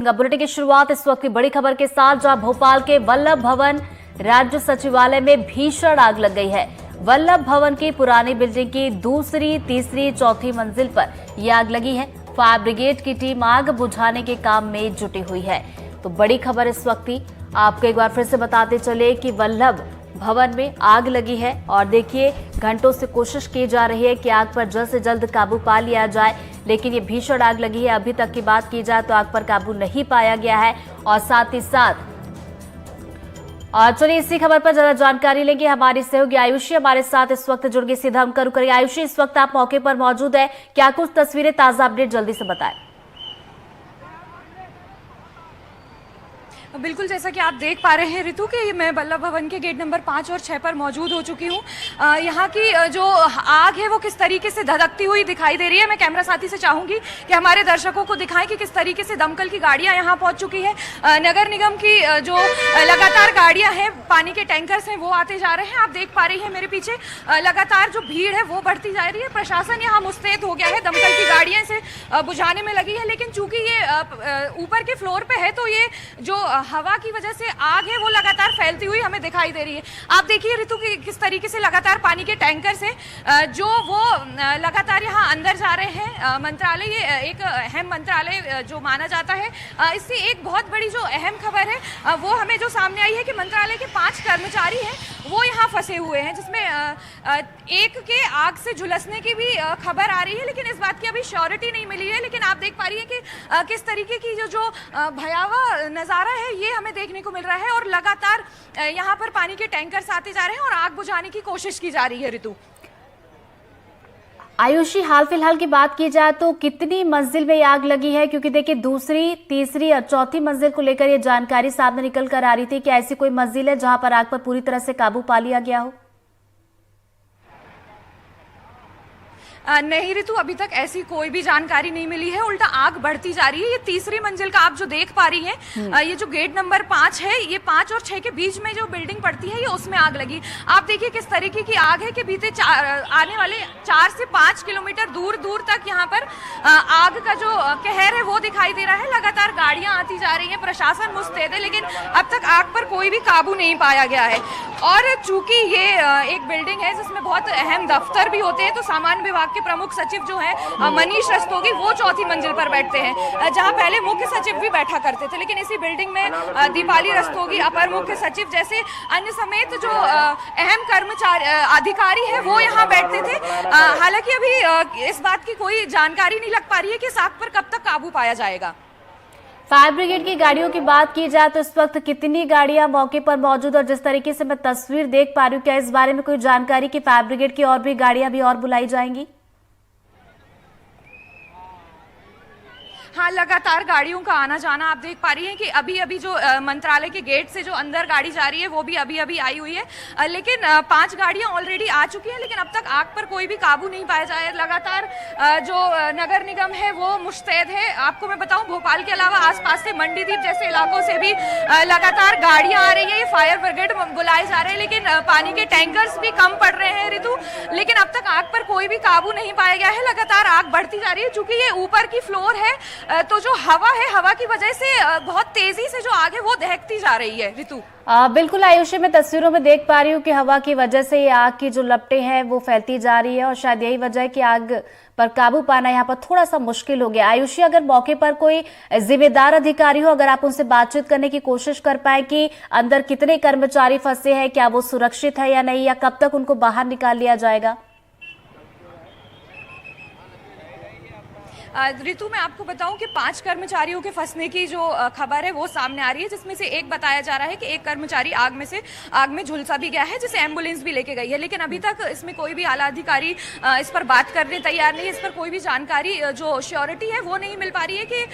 Bulletin की शुरुआत इस वक्त की बड़ी खबर के साथ, जहां भोपाल के वल्लभ भवन राज्य सचिवालय में भीषण आग लग गई है। वल्लभ भवन की पुरानी बिल्डिंग की दूसरी, तीसरी, चौथी मंजिल पर यह आग लगी है। फायर ब्रिगेड की टीम आग बुझाने के काम में जुटी हुई है। तो बड़ी खबर इस वक्त की आपको एक बार फिर से बताते चले कि वल्लभ भवन में आग लगी है और देखिए घंटों से कोशिश की जा रही है कि आग पर जल्द से जल्द काबू पा लिया जाए, लेकिन ये भीषण आग लगी है। अभी तक की बात की जाए तो आग पर काबू नहीं पाया गया है। और साथ ही साथ चलिए इसी खबर पर ज्यादा जानकारी लेंगे हमारी सहयोगी आयुषी हमारे साथ इस वक्त जुड़ गई। सीधा हम करूँ करिए आयुषी, इस वक्त आप मौके पर मौजूद है, क्या कुछ तस्वीरें, ताजा अपडेट जल्दी से बताएं। बिल्कुल, जैसा कि आप देख पा रहे हैं ऋतु कि मैं वल्लभ भवन के गेट नंबर 5 और 6 पर मौजूद हो चुकी हूँ। यहाँ की जो आग है वो किस तरीके से धधकती हुई दिखाई दे रही है। मैं कैमरा साथी से चाहूंगी कि हमारे दर्शकों को दिखाएं कि किस तरीके से दमकल की गाड़ियाँ यहाँ पहुँच चुकी है। नगर निगम की जो लगातार गाड़ियाँ हैं, पानी के टैंकर्स हैं, वो आते जा रहे हैं। आप देख पा रही हैं मेरे पीछे लगातार जो भीड़ है वो बढ़ती जा रही है। प्रशासन यहाँ मुस्तैद हो गया है, दमकल की गाड़ियाँ इसे बुझाने में लगी है। लेकिन चूंकि ये ऊपर के फ्लोर पे है तो ये जो हवा की वजह से आग है वो लगातार फैलती हुई हमें दिखाई दे रही है। आप देखिए ऋतु की किस तरीके से लगातार पानी के टैंकर से जो वो लगातार यहाँ अंदर जा रहे हैं। मंत्रालय, ये एक अहम मंत्रालय जो माना जाता है। इससे एक बहुत बड़ी जो अहम खबर है वो हमें जो सामने आई है कि मंत्रालय के 5 कर्मचारी हैं वो यहाँ फंसे हुए हैं, जिसमें एक के आग से झुलसने की भी खबर आ रही है, लेकिन इस बात की अभी श्योरिटी नहीं मिली है। लेकिन आप देख पा रही हैं कि किस तरीके की जो भयावह नज़ारा है ये हमें देखने को मिल रहा है। और लगातार यहाँ पर पानी के टैंकर्स आते जा रहे हैं और आग बुझाने की कोशिश की जा रही है। ऋतु, आयुषी, हाल फिलहाल की बात की जाए तो कितनी मंजिल में आग लगी है? क्योंकि देखिए दूसरी, तीसरी और चौथी मंजिल को लेकर ये जानकारी सामने निकल कर आ रही थी कि ऐसी कोई मंजिल है जहां पर आग पर पूरी तरह से काबू पा लिया गया हो। नहीं ऋतु, अभी तक ऐसी कोई भी जानकारी नहीं मिली है, उल्टा आग बढ़ती जा रही है। ये तीसरी मंजिल का आप जो देख पा रही हैं, ये जो गेट नंबर 5 है, ये 5 और 6 के बीच में जो बिल्डिंग पड़ती है ये उसमें आग लगी। आप देखिए किस तरीके की आग है कि बीते आने वाले 4 से 5 किलोमीटर दूर दूर तक यहाँ पर आग का जो कहर है वो दिखाई दे रहा है। लगातार गाड़ियां आती जा रही है, प्रशासन मुस्तैद है, लेकिन अब तक आग पर कोई भी काबू नहीं पाया गया है। और चूंकि ये एक बिल्डिंग है जिसमें बहुत अहम दफ्तर भी होते हैं, तो सामान्य विभाग के प्रमुख सचिव जो हैं मनीष रस्तोगी, वो चौथी मंजिल पर बैठते हैं, जहां पहले मुख्य सचिव भी बैठा करते थे। लेकिन इसी बिल्डिंग में दीपाली रस्तोगी, अपर मुख्य सचिव जैसे अन्य समेत जो अहम कर्मचारी अधिकारी है वो यहाँ बैठते थे। हालांकि अभी इस बात की कोई जानकारी नहीं लग पा रही है कि इस आग पर कब तक काबू पाया जाएगा। फायर ब्रिगेड की गाड़ियों की बात की जाए तो इस वक्त कितनी गाड़ियां मौके पर मौजूद, और जिस तरीके से मैं तस्वीर देख पा रही हूँ, क्या इस बारे में कोई जानकारी कि फायर ब्रिगेड की और भी गाड़ियां भी और बुलाई जाएंगी? हाँ, लगातार गाड़ियों का आना जाना आप देख पा रही हैं कि अभी अभी जो मंत्रालय के गेट से जो अंदर गाड़ी जा रही है वो भी अभी अभी आई हुई है। लेकिन 5 गाड़ियां ऑलरेडी आ चुकी हैं, लेकिन अब तक आग पर कोई भी काबू नहीं पाया जाए। लगातार जो नगर निगम है वो मुस्तैद है। आपको मैं बताऊं, भोपाल के अलावा आसपास से मंडीदीप जैसे इलाकों से भी लगातार गाड़ियां आ रही है, फायर ब्रिगेड बुलाए जा रहे हैं, लेकिन पानी के टैंकर्स भी कम पड़ रहे हैं ऋतु। लेकिन अब तक आग पर कोई भी काबू नहीं पाया गया है। लगातार आग बढ़ती जा रही है। चूंकि ये ऊपर की फ्लोर है तो जो हवा है, हवा की वजह से बहुत तेजी से जो आग है वो दहकती जा रही है। ऋतु, बिल्कुल आयुषी, मैं तस्वीरों में देख पा रही हूँ कि हवा की वजह से ये आग की जो लपटें हैं वो फैलती जा रही है और शायद यही वजह है कि आग पर काबू पाना यहाँ पर थोड़ा सा मुश्किल हो गया। आयुषी, अगर मौके पर कोई जिम्मेदार अधिकारी हो, अगर आप उनसे बातचीत करने की कोशिश कर पाए कि अंदर कितने कर्मचारी फंसे हैं, क्या वो सुरक्षित है या नहीं, या कब तक उनको बाहर निकाल लिया जाएगा? ऋतु, मैं आपको बताऊं कि 5 कर्मचारियों के फंसने की जो खबर है वो सामने आ रही है, जिसमें से एक बताया जा रहा है कि एक कर्मचारी आग में झुलसा भी गया है, जिसे एम्बुलेंस भी लेके गई है। लेकिन अभी तक इसमें कोई भी आला अधिकारी इस पर बात करने तैयार नहीं है। इस पर कोई भी जानकारी जो श्योरिटी है वो नहीं मिल पा रही है कि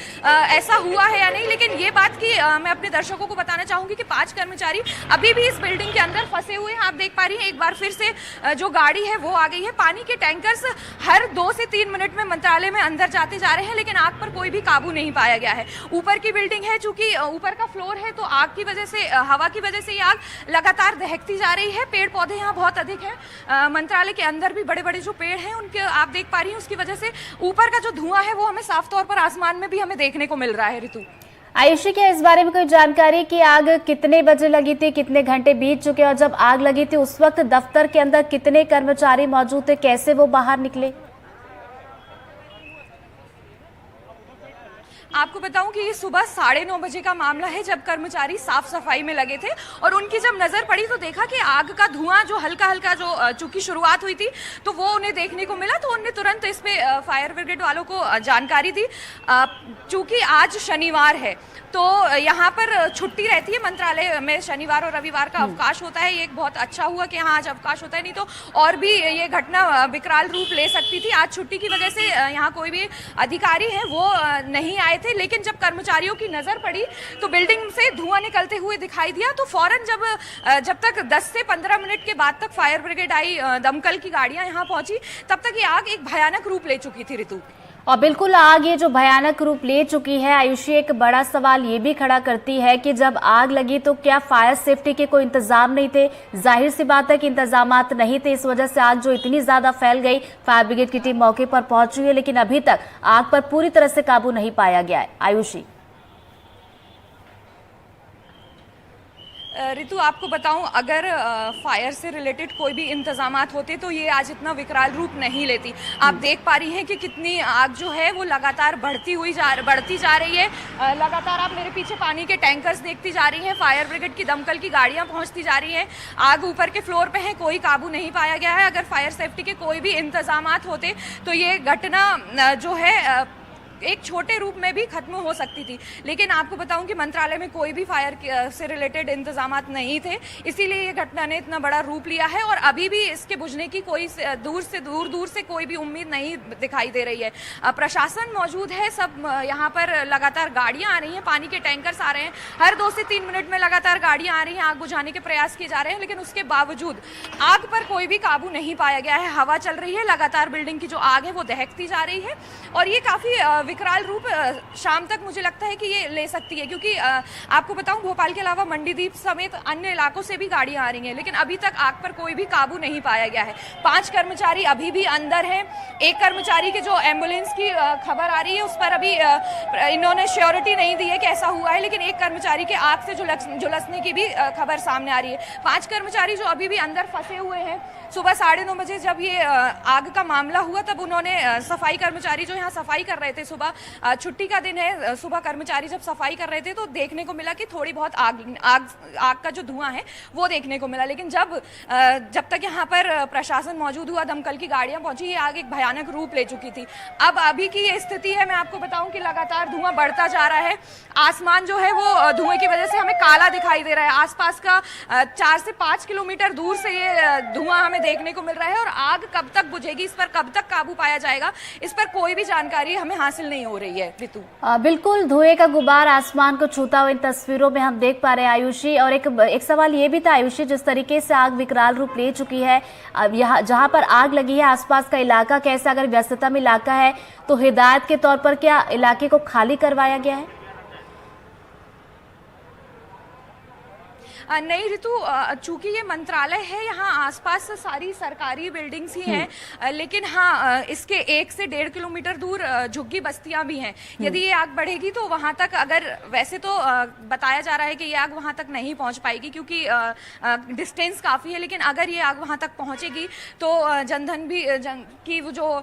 ऐसा हुआ है या नहीं। लेकिन ये बात की मैं अपने दर्शकों को बताना चाहूंगी कि 5 कर्मचारी अभी भी इस बिल्डिंग के अंदर फंसे हुए हैं। आप देख पा रही हैं, एक बार फिर से जो गाड़ी है वो आ गई है। पानी के टैंकर्स हर 2 से 3 मिनट में मंत्रालय में अंदर जाते जा रहे हैं, लेकिन आग पर कोई भी काबू नहीं पाया गया है। ऊपर की बिल्डिंग है, चूंकि ऊपर का फ्लोर है, तो आग की वजह से, हवा की वजह से ये आग लगातार दहकती जा रही है। पेड़ पौधे यहाँ बहुत अधिक हैं। मंत्रालय के अंदर भी बड़े बड़े जो पेड़ हैं उनके आप देख पा रही हैं, उसकी वजह से ऊपर का जो धुआं है वो हमें साफ तौर पर आसमान में भी हमें देखने को मिल रहा है। ऋतु, आयुषी, क्या इस बारे में कोई जानकारी कि आग कितने बजे लगी थी, कितने घंटे बीत चुके और जब आग लगी थी उस वक्त दफ्तर के अंदर कितने कर्मचारी मौजूद थे, कैसे वो बाहर निकले? आपको बताऊं कि ये सुबह 9:30 बजे का मामला है, जब कर्मचारी साफ सफाई में लगे थे और उनकी जब नजर पड़ी तो देखा कि आग का धुआं जो हल्का हल्का जो चूंकि शुरुआत हुई थी तो वो उन्हें देखने को मिला, तो उन्होंने तुरंत इस पे फायर ब्रिगेड वालों को जानकारी दी। चूंकि आज शनिवार है तो यहाँ पर छुट्टी रहती है, मंत्रालय में शनिवार और रविवार का अवकाश होता है। ये एक बहुत अच्छा हुआ कि हाँ आज अवकाश होता है, नहीं तो और भी ये घटना विकराल रूप ले सकती थी। आज छुट्टी की वजह से यहाँ कोई भी अधिकारी है वो नहीं आए थे, लेकिन जब कर्मचारियों की नजर पड़ी तो बिल्डिंग से धुआं निकलते हुए दिखाई दिया। तो फौरन जब तक 10 से 15 मिनट के बाद तक फायर ब्रिगेड आई, दमकल की गाड़ियां यहाँ पहुंची, तब तक ये आग एक भयानक रूप ले चुकी थी ऋतु। और बिल्कुल आग ये जो भयानक रूप ले चुकी है आयुषी, एक बड़ा सवाल ये भी खड़ा करती है कि जब आग लगी तो क्या फायर सेफ्टी के कोई इंतजाम नहीं थे? जाहिर सी बात है कि इंतजामात नहीं थे, इस वजह से आग जो इतनी ज्यादा फैल गई। फायर ब्रिगेड की टीम मौके पर पहुंची है, लेकिन अभी तक आग पर पूरी तरह से काबू नहीं पाया गया है। आयुषी, ऋतु आपको बताऊं, अगर फायर से रिलेटेड कोई भी इंतजामात होते तो ये आज इतना विकराल रूप नहीं लेती। आप देख पा रही हैं कि कितनी आग जो है वो लगातार बढ़ती जा रही है। लगातार आप मेरे पीछे पानी के टैंकर्स देखती जा रही हैं, फायर ब्रिगेड की दमकल की गाड़ियां पहुंचती जा रही हैं। आग ऊपर के फ्लोर पे है, कोई काबू नहीं पाया गया है। अगर फायर सेफ्टी के कोई भी इंतजामात होते तो ये घटना जो है एक छोटे रूप में भी खत्म हो सकती थी, लेकिन आपको बताऊं कि मंत्रालय में कोई भी फायर से रिलेटेड इंतजामात नहीं थे, इसीलिए ये घटना ने इतना बड़ा रूप लिया है। और अभी भी इसके बुझने की कोई दूर से कोई भी उम्मीद नहीं दिखाई दे रही है। प्रशासन मौजूद है, सब यहाँ पर लगातार गाड़ियां आ रही हैं, पानी के टैंकर्स आ रहे हैं, हर 2 से 3 मिनट में लगातार गाड़ियां आ रही हैं, आग बुझाने के प्रयास किए जा रहे हैं, लेकिन उसके बावजूद आग पर कोई भी काबू नहीं पाया गया है। हवा चल रही है, लगातार बिल्डिंग की जो आग है वो दहकती जा रही है और ये काफी विकराल रूप शाम तक मुझे लगता है कि ये ले सकती है, क्योंकि आपको बताऊं भोपाल के अलावा मंडीदीप समेत अन्य इलाकों से भी गाड़ियां आ रही हैं, लेकिन अभी तक आग पर कोई भी काबू नहीं पाया गया है। 5 कर्मचारी अभी भी अंदर हैं। एक कर्मचारी के जो एम्बुलेंस की खबर आ रही है उस पर अभी इन्होंने श्योरिटी नहीं दी है कि ऐसा हुआ है, लेकिन एक कर्मचारी के आग से झुलसने की भी खबर सामने आ रही है। 5 कर्मचारी जो अभी भी अंदर फंसे हुए हैं। सुबह 9:30 बजे जब ये आग का मामला हुआ तब उन्होंने सफाई कर्मचारी जो यहाँ सफाई कर रहे थे, सुबह छुट्टी का दिन है, सुबह कर्मचारी जब सफाई कर रहे थे तो देखने को मिला कि थोड़ी बहुत आग का जो धुआं है वो देखने को मिला, लेकिन जब तक यहाँ पर प्रशासन मौजूद हुआ, दमकल की गाड़ियां पहुंची, ये आग एक भयानक रूप ले चुकी थी। अब अभी की ये स्थिति है, मैं आपको बताऊं कि लगातार धुआं बढ़ता जा रहा है। आसमान जो है वो धुएं की वजह से हमें काला दिखाई दे रहा है। आसपास का 4 से 5 किलोमीटर दूर से ये धुआं हमें देखने को मिल रहा है और आग कब तक बुझेगी, इस पर कब तक काबू पाया जाएगा, इस पर कोई भी जानकारी हमें हासिल नहीं हो रही है। ऋतु, बिल्कुल धुएं का गुबार आसमान को छूता हुआ इन तस्वीरों में हम देख पा रहे हैं आयुषी। और एक सवाल ये भी था आयुषी, जिस तरीके से आग विकराल रूप ले चुकी है, अब यहाँ जहाँ पर आग लगी है आसपास का इलाका कैसा, अगर व्यस्तता में इलाका है तो हिदायत के तौर पर क्या इलाके को खाली करवाया गया है? नहीं ऋतु, चूंकि ये मंत्रालय है, यहाँ आसपास सारी सरकारी बिल्डिंग्स ही हैं, लेकिन हाँ इसके 1 से 1.5 किलोमीटर दूर झुग्गी बस्तियां भी हैं। यदि ये आग बढ़ेगी तो वहां तक, अगर वैसे तो बताया जा रहा है कि ये आग वहां तक नहीं पहुंच पाएगी क्योंकि डिस्टेंस काफी है, लेकिन अगर ये आग वहां तक पहुंचेगी तो जनधन की वो जो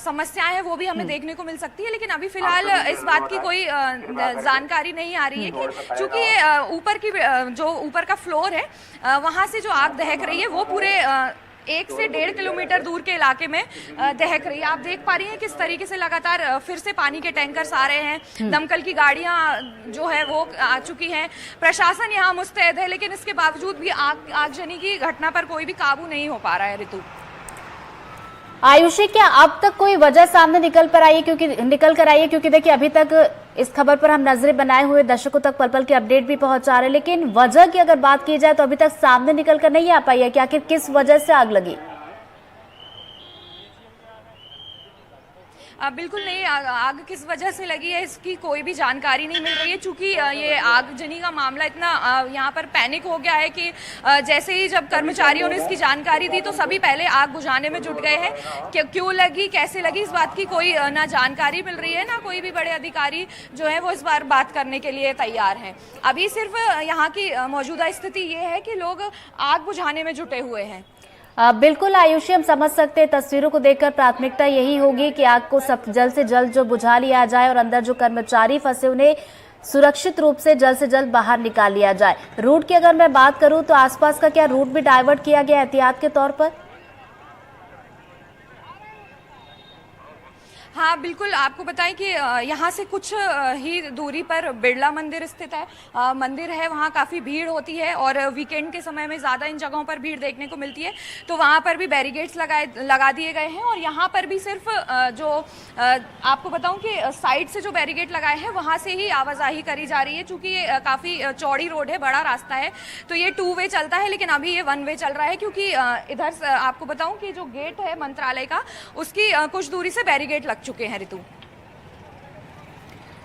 समस्याएं हैं वो भी हमें देखने को मिल सकती है। लेकिन अभी फिलहाल इस बात की कोई जानकारी नहीं आ रही है कि चूंकि ये ऊपर का फ्लोर है, वहां से जो आग दहक रही है वो पूरे 1 से 1.5 किलोमीटर दूर के इलाके में दहक रही है। आप देख पा रही हैं किस तरीके से लगातार फिर से पानी के टैंकर्स आ रहे हैं, दमकल की गाड़ियां जो है वो आ चुकी हैं, प्रशासन यहाँ मुस्तैद है, लेकिन इसके बावजूद भी आगजनी की घटना पर कोई भी काबू नहीं हो पा रहा है। ऋतु, आयुषी, क्या अब तक कोई वजह सामने निकल कर आई है? क्योंकि देखिए अभी तक इस खबर पर हम नजरें बनाए हुए दर्शकों तक पल पल की अपडेट भी पहुंचा रहे हैं, लेकिन वजह की अगर बात की जाए तो अभी तक सामने निकल कर नहीं आ पाई है कि आखिर किस वजह से आग लगी। बिल्कुल नहीं, आग किस वजह से लगी है इसकी कोई भी जानकारी नहीं मिल रही है, चूँकि ये आगजनी का मामला इतना यहाँ पर पैनिक हो गया है कि जैसे ही जब कर्मचारियों ने इसकी जानकारी दी तो सभी पहले आग बुझाने में जुट गए हैं। क्यों लगी, कैसे लगी, इस बात की कोई ना जानकारी मिल रही है, ना कोई भी बड़े अधिकारी जो है वो इस बार बात करने के लिए तैयार हैं। अभी सिर्फ यहाँ की मौजूदा स्थिति ये है कि लोग आग बुझाने में जुटे हुए हैं। बिल्कुल आयुषी, हम समझ सकते हैं, तस्वीरों को देखकर प्राथमिकता यही होगी कि आग को सब जल्द से जल्द जो बुझा लिया जाए और अंदर जो कर्मचारी फंसे उन्हें सुरक्षित रूप से जल्द बाहर निकाल लिया जाए। रूट की अगर मैं बात करूं तो आसपास का क्या रूट भी डाइवर्ट किया गया एहतियात के तौर पर? हाँ बिल्कुल, आपको बताएं कि यहाँ से कुछ ही दूरी पर बिरला मंदिर स्थित है। मंदिर है, वहाँ काफ़ी भीड़ होती है और वीकेंड के समय में ज़्यादा इन जगहों पर भीड़ देखने को मिलती है, तो वहाँ पर भी बैरिकेड्स लगा दिए गए हैं। और यहाँ पर भी सिर्फ आपको बताऊं कि साइड से जो बैरिकेड लगाए हैं वहाँ से ही आवाजाही करी जा रही है, चूँकि ये काफ़ी चौड़ी रोड है, बड़ा रास्ता है, तो ये 2 वे चलता है, लेकिन अभी ये 1 वे चल रहा है, क्योंकि इधर आपको बताऊँ कि जो गेट है मंत्रालय का, उसकी कुछ दूरी से बैरिकेड लग चुके हैं। ऋतु,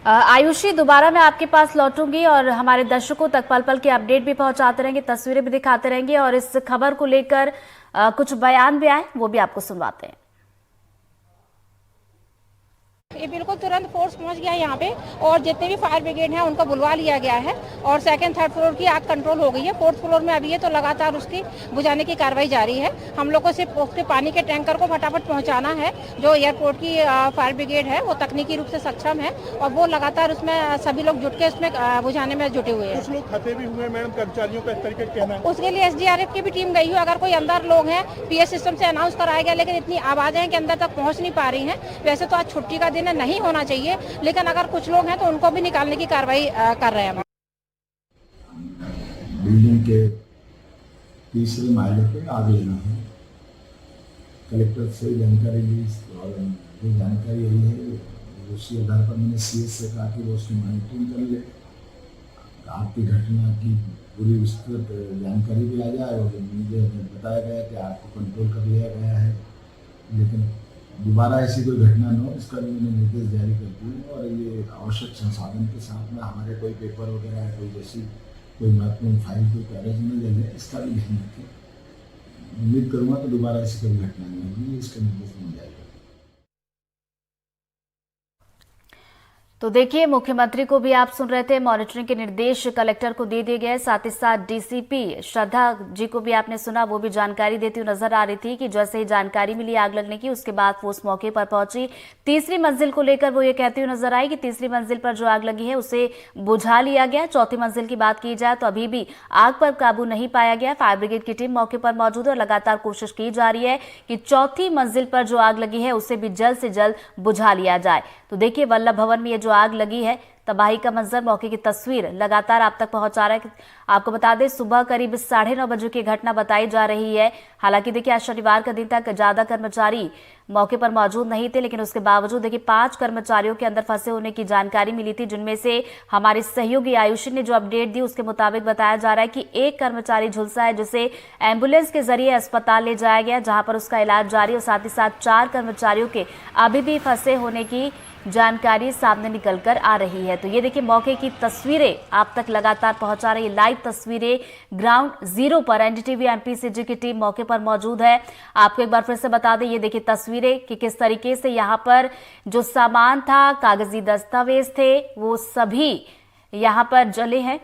आयुषी, दोबारा मैं आपके पास लौटूंगी और हमारे दर्शकों तक पल पल की अपडेट भी पहुंचाते रहेंगे, तस्वीरें भी दिखाते रहेंगे और इस खबर को लेकर कुछ बयान भी आए वो भी आपको सुनवाते हैं। ये बिल्कुल तुरंत फोर्स पहुंच गया है यहाँ पे और जितने भी फायर ब्रिगेड हैं उनको बुलवा लिया गया है और 2nd 3rd फ्लोर की आग कंट्रोल हो गई है। 4th फ्लोर में अभी है तो लगातार उसकी बुझाने की कार्रवाई जारी है। हम लोग को सिर्फ उसके पानी के टैंकर को फटाफट पहुंचाना है। जो एयरपोर्ट की फायर ब्रिगेड है वो तकनीकी रूप से सक्षम है और वो लगातार उसमें सभी लोग जुट के उसमें बुझाने में जुटे हुए हैं। कुछ लोग खते भी हुए मैडम, कर्मचारियों का इस तरीके कहना है। उसके लिए SDRF की भी टीम गई है। अगर कोई अंदर लोग हैं, PS सिस्टम से अनाउंस कराया गया, लेकिन इतनी आवाजें हैं कि अंदर तक पहुंच नहीं पा रही हैं। वैसे तो आज छुट्टी का दिन है, नहीं होना चाहिए, लेकिन अगर कुछ लोग हैं तो उनको भी निकालने की कार्रवाई कर रहे हैं। बिल्डिंग के 3रे माले पे आग लगी है। कलेक्टर से जानकारी ली और जो जानकारी आई है उसी आधार पर मैंने CS से कहा कि वो उसकी मॉनिटरिंग कर ले, आग की घटना की पूरी विस्तृत जानकारी भी आ जाए। और मुझे बताया गया कि आग को कंट्रोल कर लिया गया है, लेकिन दोबारा ऐसी कोई घटना न हो इसका भी मैंने निर्देश जारी कर दिए। और ये आवश्यक संसाधन के साथ में हमारे कोई पेपर वगैरह है, कोई जैसी कोई महत्वपूर्ण फाइल, कोई कागज न जले, इसका भी ध्यान रखें। उम्मीद करूँगा तो दोबारा ऐसी कोई घटना नहीं होगी, इसका निर्देश मिल जाएगा। तो देखिए, मुख्यमंत्री को भी आप सुन रहे थे, मॉनिटरिंग के निर्देश कलेक्टर को दे दिए गए, साथ ही साथ DCP श्रद्धा जी को भी आपने सुना, वो भी जानकारी देती हुई नजर आ रही थी कि जैसे ही जानकारी मिली आग लगने की उसके बाद वो उस मौके पर पहुंची। 3री मंजिल को लेकर वो ये कहती हुई नजर आई कि 3री मंजिल पर जो आग लगी है उसे बुझा लिया गया। 4थी मंजिल की बात की जाए तो अभी भी आग पर काबू नहीं पाया गया। फायर ब्रिगेड की टीम मौके पर मौजूद है और लगातार कोशिश की जा रही है कि 4थी मंजिल पर जो आग लगी है उसे भी जल्द से जल्द बुझा लिया जाए। तो देखिए, वल्लभ भवन में ये जो आग लगी है, तबाही का मंजर, मौके की तस्वीर लगातार आप तक पहुंचा रहा है। आपको बता दें, सुबह करीब 9:30 बजे की घटना बताई जा रही है। हालांकि देखिए, आज शनिवार का दिन तक ज्यादा कर्मचारी मौके पर मौजूद नहीं थे, लेकिन उसके बावजूद देखिए 5 कर्मचारियों के अंदर फंसे होने की जानकारी मिली थी, जिनमें से हमारे सहयोगी आयुषी ने जो अपडेट दी उसके मुताबिक बताया जा रहा है कि एक कर्मचारी झुलसा है, जिसे एम्बुलेंस के जरिए अस्पताल ले जाया गया, जहां पर उसका इलाज जारी, और साथ ही साथ 4 कर्मचारियों के अभी भी फंसे होने की जानकारी सामने निकलकर आ रही है। तो ये देखिए, मौके की तस्वीरें आप तक लगातार पहुंचा रही है, लाइव तस्वीरें ग्राउंड जीरो पर। NDTV MPCG की टीम मौके पर मौजूद है। आपको एक बार फिर से बता दें, ये देखिए तस्वीरें कि किस तरीके से यहाँ पर जो सामान था, कागजी दस्तावेज थे, वो सभी यहाँ पर जले हैं।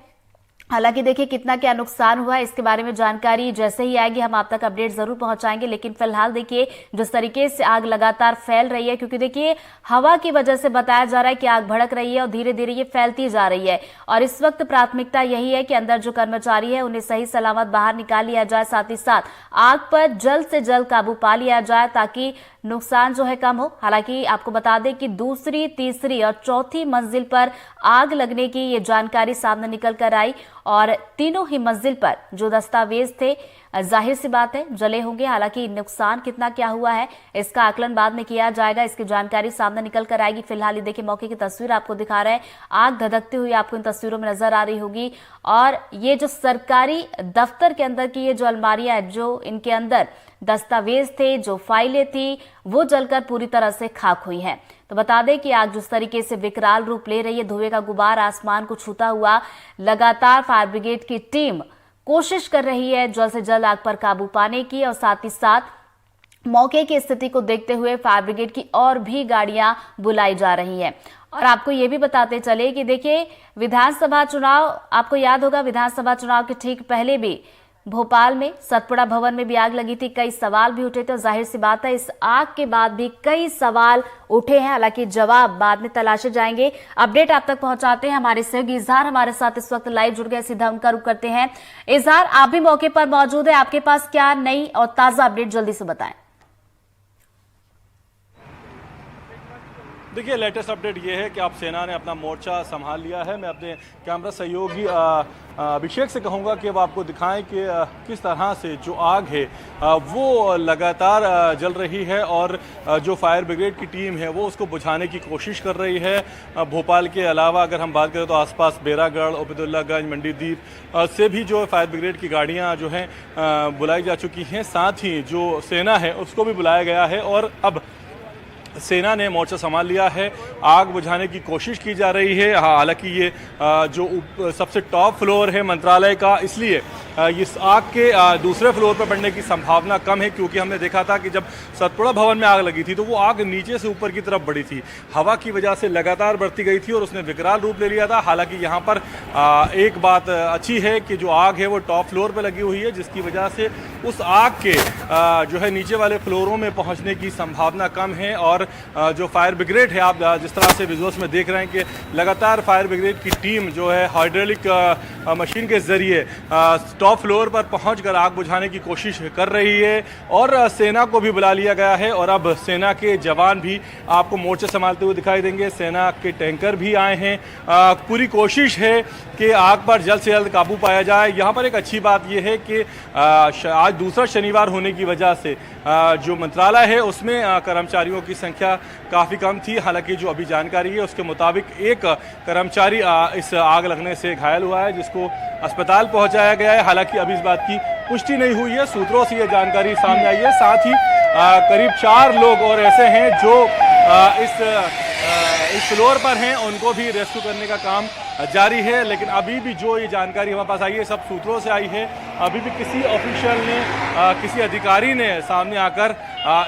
हालांकि देखिए कितना क्या नुकसान हुआ है इसके बारे में जानकारी जैसे ही आएगी हम आप तक अपडेट जरूर पहुंचाएंगे। लेकिन फिलहाल देखिए जिस तरीके से आग लगातार फैल रही है, क्योंकि देखिए हवा की वजह से बताया जा रहा है कि आग भड़क रही है और धीरे धीरे ये फैलती जा रही है। और इस वक्त प्राथमिकता यही है कि अंदर जो कर्मचारी है उन्हें सही सलामत बाहर निकाल लिया जाए, साथ ही साथ आग पर जल्द से जल्द काबू पा लिया जाए ताकि नुकसान जो है कम हो। हालांकि आपको बता दें कि दूसरी, तीसरी और चौथी मंजिल पर आग लगने की ये जानकारी सामने निकल कर आई और तीनों ही मंजिल पर जो दस्तावेज थे जाहिर सी बात है जले होंगे। हालांकि नुकसान कितना क्या हुआ है इसका आकलन बाद में किया जाएगा, इसकी जानकारी सामने निकल कर आएगी। फिलहाल ये देखिए मौके की तस्वीर आपको दिखा रहे हैं, आग धधकती हुई आपको इन तस्वीरों में नजर आ रही होगी। और ये जो सरकारी दफ्तर के अंदर की ये जो अलमारियां है, जो इनके अंदर दस्तावेज थे, जो फाइलें थी, वो जलकर पूरी तरह से खाक हुई हैं। तो तो बता दें कि आग जिस तरीके से विकराल रूप ले रही है, धुएं का गुबार आसमान को छूता हुआ, लगातार फायर ब्रिगेड की टीम कोशिश कर रही है जल्द से जल्द आग पर काबू पाने की, और साथ ही साथ मौके की स्थिति को देखते हुए फायर ब्रिगेड की और भी गाड़ियां बुलाई जा रही हैं। और आपको ये भी बताते चले कि देखिए, विधानसभा चुनाव, आपको याद होगा विधानसभा चुनाव के ठीक पहले भी भोपाल में सतपुड़ा भवन में भी आग लगी थी, कई सवाल भी उठे थे। तो जाहिर सी बात है, इस आग के बाद भी कई सवाल उठे हैं, हालांकि जवाब बाद में तलाशे जाएंगे। अपडेट आप तक पहुंचाते हैं हमारे सहयोगी इजहार हमारे साथ इस वक्त लाइव जुड़ गए, सीधा उनका रुख करते हैं। इजहार, आप भी मौके पर मौजूद है, आपके पास क्या नई और ताजा अपडेट जल्दी से बताएं। देखिए, लेटेस्ट अपडेट ये है कि अब सेना ने अपना मोर्चा संभाल लिया है। मैं अपने कैमरा सहयोगी अभिषेक से कहूँगा कि वो आपको दिखाएं कि किस तरह से जो आग है वो लगातार जल रही है, और जो फायर ब्रिगेड की टीम है वो उसको बुझाने की कोशिश कर रही है। भोपाल के अलावा अगर हम बात करें तो आसपास बेरागढ़, उबैदुल्लागंज, मंडीदीप से भी जो फायर ब्रिगेड की गाड़ियाँ जो हैं बुलाई जा चुकी हैं। साथ ही जो सेना है उसको भी बुलाया गया है, और अब सेना ने मोर्चा संभाल लिया है। आग बुझाने की कोशिश की जा रही है। हालांकि ये जो सबसे टॉप फ्लोर है मंत्रालय का, इसलिए इस आग के दूसरे फ्लोर पर पड़ने की संभावना कम है, क्योंकि हमने देखा था कि जब सतपुड़ा भवन में आग लगी थी तो वो आग नीचे से ऊपर की तरफ बढ़ी थी, हवा की वजह से लगातार बढ़ती गई थी और उसने विकराल रूप ले लिया था। हालांकि यहाँ पर एक बात अच्छी है कि जो आग है वो टॉप फ्लोर पर लगी हुई है, जिसकी वजह से उस आग के जो है नीचे वाले फ्लोरों में पहुँचने की संभावना कम है। और जो फायर ब्रिगेड है, आप जिस तरह से विजुअल्स में देख रहे हैं कि लगातार फायर ब्रिगेड की टीम जो है हाइड्रोलिक मशीन के जरिए टॉप फ्लोर पर पहुंचकर आग बुझाने की कोशिश कर रही है, और सेना को भी बुला लिया गया है। और अब सेना के जवान भी आपको मोर्चे संभालते हुए दिखाई देंगे, सेना के टैंकर भी आए हैं। पूरी कोशिश है कि आग पर जल्द से जल्द काबू पाया जाए। यहाँ पर एक अच्छी बात यह है कि आज दूसरा शनिवार होने की वजह से जो मंत्रालय है उसमें कर्मचारियों की संख्या काफ़ी कम थी। हालांकि जो अभी जानकारी है उसके मुताबिक एक कर्मचारी इस आग लगने से घायल हुआ है, जिसको अस्पताल पहुंचाया गया है। हालांकि अभी इस बात की पुष्टि नहीं हुई है, सूत्रों से ये जानकारी सामने आई है। साथ ही करीब 4 लोग और ऐसे हैं जो इस फ्लोर पर हैं, उनको भी रेस्क्यू करने का काम जारी है। लेकिन अभी भी जो ये जानकारी हमारे पास आई है सब सूत्रों से आई है। अभी भी किसी ऑफिशियल ने, किसी अधिकारी ने सामने आकर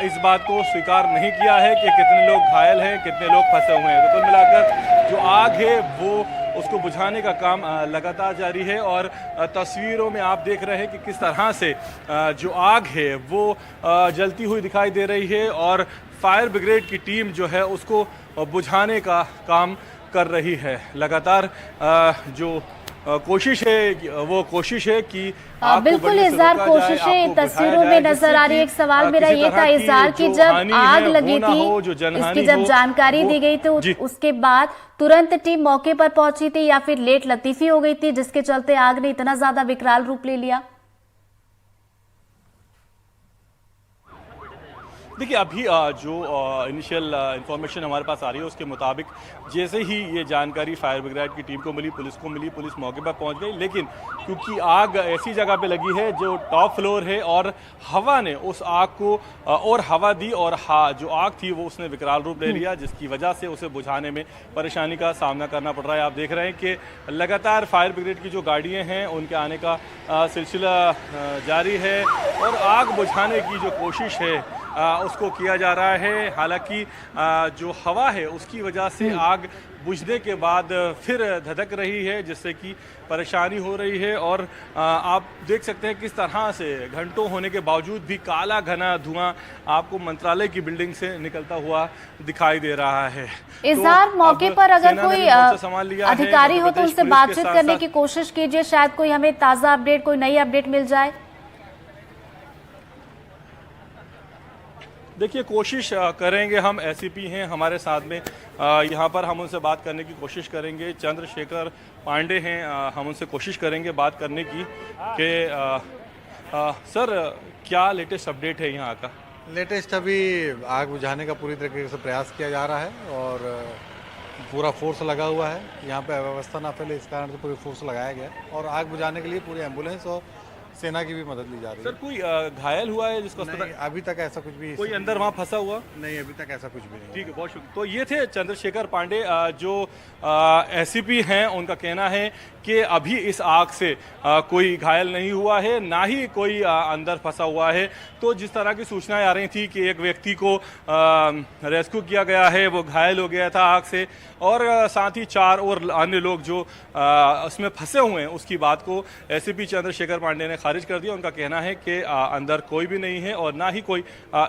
इस बात को स्वीकार नहीं किया है कि कितने लोग घायल हैं, कितने लोग फंसे हुए हैं। तो कुल मिलाकर जो आग है वो उसको बुझाने का काम लगातार जारी है। और तस्वीरों में आप देख रहे हैं कि किस तरह से जो आग है वो जलती हुई दिखाई दे रही है, और फायर ब्रिगेड की टीम जो है उसको बुझाने का काम कर रही है। लगातार जो कोशिश है वो कोशिश है कि बिल्कुल इजहार, कोशिशें तस्वीरों में नजर आ रही है। एक सवाल मेरा ये था इजहार कि जब आग लगी थी, इसकी जब जानकारी दी गई तो उसके बाद तुरंत टीम मौके पर पहुंची थी या फिर लेट लतीफी हो गई थी जिसके चलते आग ने इतना ज्यादा विकराल रूप ले लिया? देखिए, अभी जो इनिशियल इंफॉर्मेशन हमारे पास आ रही है उसके मुताबिक जैसे ही ये जानकारी फायर ब्रिगेड की टीम को मिली, पुलिस को मिली, पुलिस मौके पर पहुंच गई। लेकिन क्योंकि आग ऐसी जगह पे लगी है जो टॉप फ्लोर है, और हवा ने उस आग को और हवा दी, और जो आग थी वो उसने विकराल रूप ले लिया, जिसकी वजह से उसे बुझाने में परेशानी का सामना करना पड़ रहा है। आप देख रहे हैं कि लगातार फायर ब्रिगेड की जो गाड़ियाँ हैं उनके आने का सिलसिला जारी है, और आग बुझाने की जो कोशिश है उसको किया जा रहा है। हालांकि जो हवा है उसकी वजह से आग बुझने के बाद फिर धधक रही है, जिससे कि परेशानी हो रही है। और आप देख सकते हैं किस तरह से घंटों होने के बावजूद भी काला घना धुआं आपको मंत्रालय की बिल्डिंग से निकलता हुआ दिखाई दे रहा है। इजहार, मौके पर अगर कोई अधिकारी हो तो उनसे बातचीत करने की कोशिश कीजिए, शायद कोई हमें ताज़ा अपडेट, कोई नई अपडेट मिल जाए। देखिए, कोशिश करेंगे हम, एसपी हैं हमारे साथ में, यहाँ पर हम उनसे बात करने की कोशिश करेंगे। चंद्रशेखर पांडे हैं, हम उनसे कोशिश करेंगे बात करने की कि सर क्या लेटेस्ट अपडेट है यहाँ का? लेटेस्ट अभी आग बुझाने का पूरी तरीके से प्रयास किया जा रहा है, और पूरा फोर्स लगा हुआ है। यहाँ पे अव्यवस्था ना फैले इस कारण से पूरी फोर्स लगाया गया है, और आग बुझाने के लिए पूरी एम्बुलेंस और सेना की भी मदद ली जा रही सर है। कोई घायल हुआ है जिसको अस्पताल, नहीं, अभी तक ऐसा कुछ भी कोई अंदर वहाँ फंसा हुआ? नहीं, अभी तक ऐसा कुछ भी नहीं। ठीक है, बहुत शुक्रिया। तो ये थे चंद्रशेखर पांडे जो एसीपी हैं। उनका कहना है कि अभी इस आग से कोई घायल नहीं हुआ है, ना ही कोई अंदर फंसा हुआ है। तो जिस तरह की सूचनाएं आ रही थी कि एक व्यक्ति को रेस्क्यू किया गया है, वो घायल हो गया था आग से, और साथ ही 4 और अन्य लोग जो उसमें फंसे हुए हैं, उसकी बात को एसीपी चंद्रशेखर पांडे ने खारिज कर दिया। उनका कहना है कि अंदर कोई भी नहीं है और ना ही कोई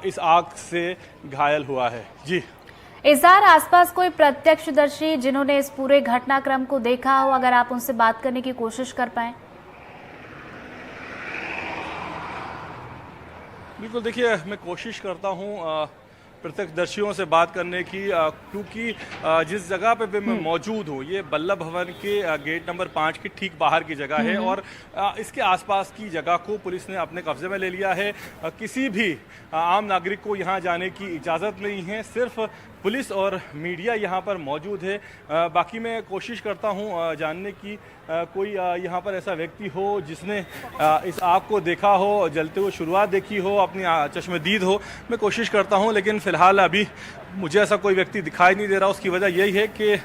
इस आग से घायल हुआ है। जी इज़हार, आसपास कोई प्रत्यक्षदर्शी जिन्होंने इस पूरे घटनाक्रम को देखा हो, अगर आप उनसे बात करने की कोशिश कर पाए? बिल्कुल, देखिए मैं कोशिश करता हूँ प्रत्यक्षदर्शियों से बात करने की, क्योंकि जिस जगह पे मैं मौजूद हूँ, ये बल्लभ भवन के गेट नंबर 5 की ठीक बाहर की जगह है, और इसके आसपास की जगह को पुलिस ने अपने कब्जे में ले लिया है। किसी भी आम नागरिक को यहाँ जाने की इजाज़त नहीं है, सिर्फ पुलिस और मीडिया यहाँ पर मौजूद है। बाकी मैं कोशिश करता हूँ जानने की कोई यहाँ पर ऐसा व्यक्ति हो जिसने इस आग को देखा हो, जलते हुए शुरुआत देखी हो, अपनी चश्मदीद हो। मैं कोशिश करता हूँ, लेकिन फ़िलहाल अभी मुझे ऐसा कोई व्यक्ति दिखाई नहीं दे रहा। उसकी वजह यही है कि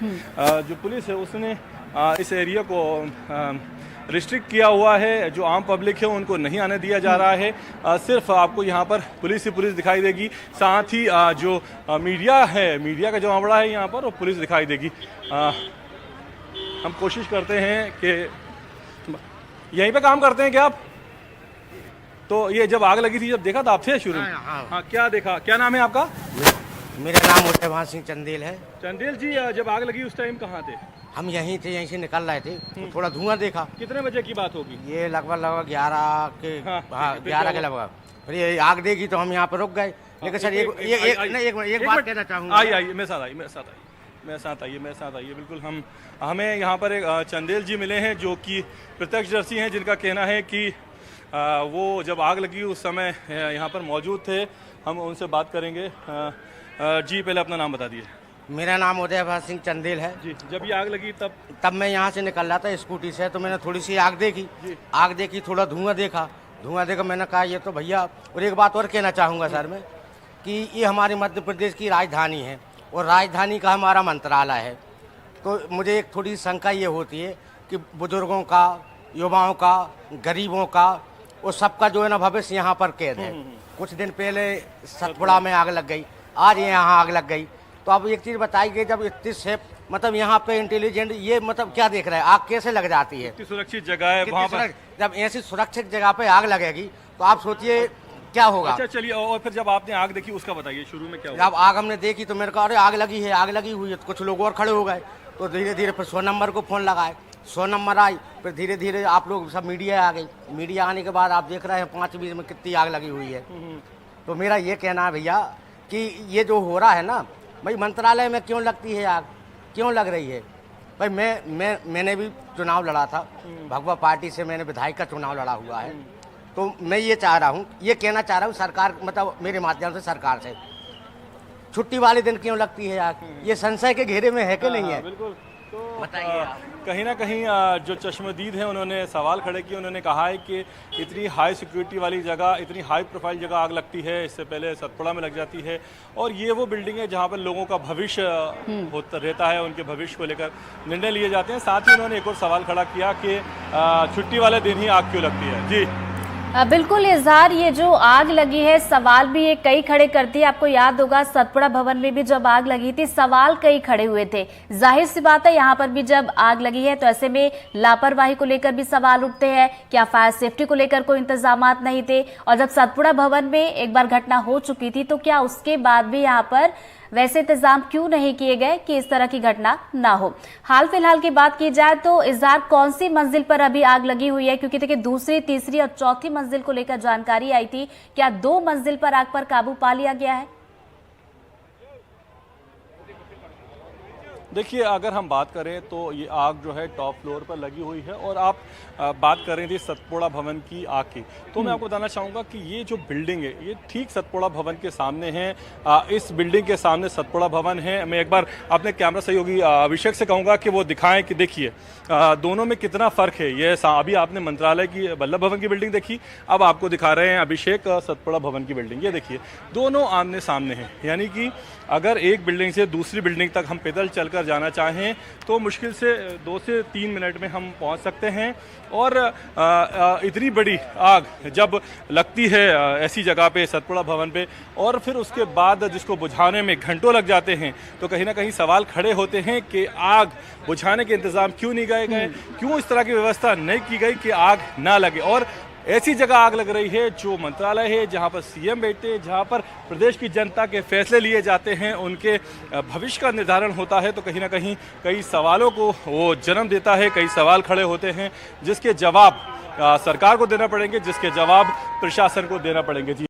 जो पुलिस है उसने इस एरिया को रिस्ट्रिक्ट किया हुआ है। जो आम पब्लिक है उनको नहीं आने दिया जा रहा है। सिर्फ आपको यहाँ पर पुलिस ही पुलिस दिखाई देगी, साथ ही जो मीडिया है, मीडिया का जो आंवड़ा है यहाँ पर, वो पुलिस दिखाई देगी। हम कोशिश करते हैं कि यहीं पे काम करते हैं क्या आप? तो ये जब आग लगी थी, जब देखा था आप थे शुरू में? हाँ, क्या देखा? क्या नाम है आपका? मेरा नाम उदयभान सिंह चंदेल है। चंदेल जी, जब आग लगी उस टाइम कहाँ थे? हम यहीं थे, यहीं से निकल रहे थे, तो थोड़ा धुआं देखा। कितने बजे की बात होगी? ये लगभग 11 के, हाँ 11 के लगभग। फिर ये आग देखी तो हम यहाँ पर रुक गए। लेकिन सर एक बात कहना चाहूँगा। आइए मेरे साथ आइए। बिल्कुल, हमें यहाँ पर एक चंदेल जी मिले हैं जो कि प्रत्यक्षदर्शी हैं, जिनका कहना है कि वो जब आग लगी उस समय यहाँ पर मौजूद थे। हम उनसे बात करेंगे। जी, पहले अपना नाम बता दिए। मेरा नाम उदयभान सिंह चंदेल है जी। जब ये आग लगी तब मैं यहाँ से निकल रहा था स्कूटी से, तो मैंने थोड़ी सी आग देखी, थोड़ा धुआं देखा। मैंने कहा ये तो भैया। और एक बात और कहना चाहूँगा सर मैं, कि ये हमारे मध्य प्रदेश की राजधानी है और राजधानी का हमारा मंत्रालय है। तो मुझे एक थोड़ी शंका ये होती है कि बुजुर्गों का, युवाओं का, गरीबों का, वो सबका जो है ना भविष्य यहाँ पर कैद है। कुछ दिन पहले सतपुड़ा में आग लग गई, आज यहाँ आग लग गई। तो अब एक चीज़ बताइए, जब इतनी सेफ, मतलब यहाँ पे इंटेलिजेंट, ये मतलब क्या देख रहे हैं, आग कैसे लग जाती है? इतनी सुरक्षित जगह है वहाँ पर, जब ऐसी सुरक्षित जगह पे आग लगेगी तो आप सोचिए क्या होगा। अच्छा चलिए, और फिर जब आपने आग देखी उसका बताइए, शुरू में क्या हुआ? जब आग हमने देखी तो मेरे को अरे आग लगी हुई है। तो कुछ लोग और खड़े हो गए, तो धीरे धीरे फिर 100 नंबर को फ़ोन लगाए, 100 नंबर आई। फिर धीरे धीरे आप लोग सब मीडिया आ गई। मीडिया आने के बाद आप देख रहे हैं 5-20 में कितनी आग लगी हुई है। तो मेरा ये कहना है भैया कि ये जो हो रहा है ना भाई, मंत्रालय में क्यों लगती है आग, क्यों लग रही है भाई? मैंने भी चुनाव लड़ा था, भगवा पार्टी से मैंने विधायक का चुनाव लड़ा हुआ है। तो मैं ये कहना चाह रहा हूँ सरकार, मतलब मेरे माध्यम से सरकार से, छुट्टी वाले दिन क्यों लगती है आग? ये संशय के घेरे में है कि नहीं है? बिल्कुल। तो बताइए। कहीं ना कहीं जो चश्मदीद हैं उन्होंने सवाल खड़े किए। उन्होंने कहा है कि इतनी हाई सिक्योरिटी वाली जगह, इतनी हाई प्रोफाइल जगह आग लगती है, इससे पहले सतपुड़ा में लग जाती है। और ये वो बिल्डिंग है जहाँ पर लोगों का भविष्य होता रहता है, उनके भविष्य को लेकर निर्णय लिए जाते हैं। साथ ही उन्होंने एक और सवाल खड़ा किया कि छुट्टी वाले दिन ही आग क्यों लगती है। जी बिल्कुल इज़हार, ये जो आग लगी है, सवाल भी ये कई खड़े करती है। आपको याद होगा सतपुड़ा भवन में भी जब आग लगी थी, सवाल कई खड़े हुए थे। जाहिर सी बात है यहाँ पर भी जब आग लगी है तो ऐसे में लापरवाही को लेकर भी सवाल उठते हैं। क्या फायर सेफ्टी को लेकर कोई इंतजामात नहीं थे? और जब सतपुड़ा भवन में एक बार घटना हो चुकी थी तो क्या उसके बाद भी यहाँ पर वैसे इंतजाम क्यों नहीं किए गए कि इस तरह की घटना ना हो? हाल फिलहाल की बात की जाए तो इज़हार, कौन सी मंजिल पर अभी आग लगी हुई है? क्योंकि देखिए दूसरी, तीसरी और चौथी मंजिल को लेकर जानकारी आई थी। क्या 2 मंजिल पर आग पर काबू पा लिया गया है? देखिए, अगर हम बात करें तो ये आग जो है टॉप फ्लोर पर लगी हुई है और आप बात कर रही थी सतपुड़ा भवन की आग की, तो मैं आपको बताना चाहूँगा कि ये जो बिल्डिंग है ये ठीक सतपुड़ा भवन के सामने है। इस बिल्डिंग के सामने सतपुड़ा भवन है। मैं एक बार अपने कैमरा सहयोगी अभिषेक से कहूँगा कि वो दिखाएं कि देखिए दोनों में कितना फ़र्क है। ये अभी आपने मंत्रालय की वल्लभ भवन की बिल्डिंग देखी, अब आपको दिखा रहे हैं अभिषेक सतपुड़ा भवन की बिल्डिंग। ये देखिए दोनों आमने सामने हैं, यानी कि अगर एक बिल्डिंग से दूसरी बिल्डिंग तक हम पैदल चलकर जाना चाहें तो मुश्किल से 2 से 3 मिनट में हम पहुंच सकते हैं। और इतनी बड़ी आग जब लगती है ऐसी जगह पे सतपुड़ा भवन पे और फिर उसके बाद जिसको बुझाने में घंटों लग जाते हैं, तो कहीं ना कहीं सवाल खड़े होते हैं कि आग बुझाने के इंतज़ाम क्यों नहीं किए गए, क्यों इस तरह की व्यवस्था नहीं की गई कि आग ना लगे। और ऐसी जगह आग लग रही है जो मंत्रालय है, जहां पर सीएम बैठते हैं, जहां पर प्रदेश की जनता के फैसले लिए जाते हैं, उनके भविष्य का निर्धारण होता है, तो कहीं ना कहीं कई सवालों को वो जन्म देता है, कई सवाल खड़े होते हैं जिसके जवाब सरकार को देना पड़ेंगे, जिसके जवाब प्रशासन को देना पड़ेंगे। जी।